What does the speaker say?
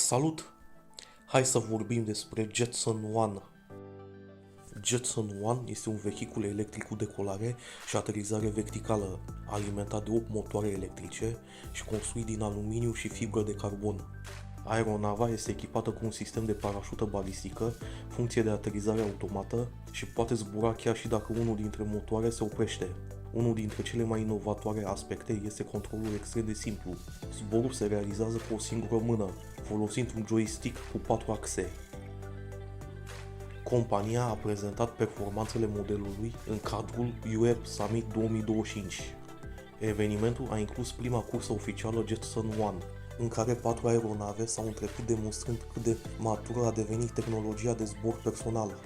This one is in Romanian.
Salut! Hai să vorbim despre Jetson One. Jetson One este un vehicul electric cu decolare și aterizare verticală, alimentat de 8 motoare electrice și construit din aluminiu și fibră de carbon. Aeronava este echipată cu un sistem de parașută balistică, funcție de aterizare automată și poate zbura chiar și dacă unul dintre motoare se oprește. Unul dintre cele mai inovatoare aspecte este controlul extrem de simplu. Zborul se realizează cu o singură mână, folosind un joystick cu 4 axe. Compania a prezentat performanțele modelului în cadrul UAE Summit 2025. Evenimentul a inclus prima cursă oficială Jetson One, în care 4 aeronave s-au întrecut demonstrând cât de matură a devenit tehnologia de zbor personal.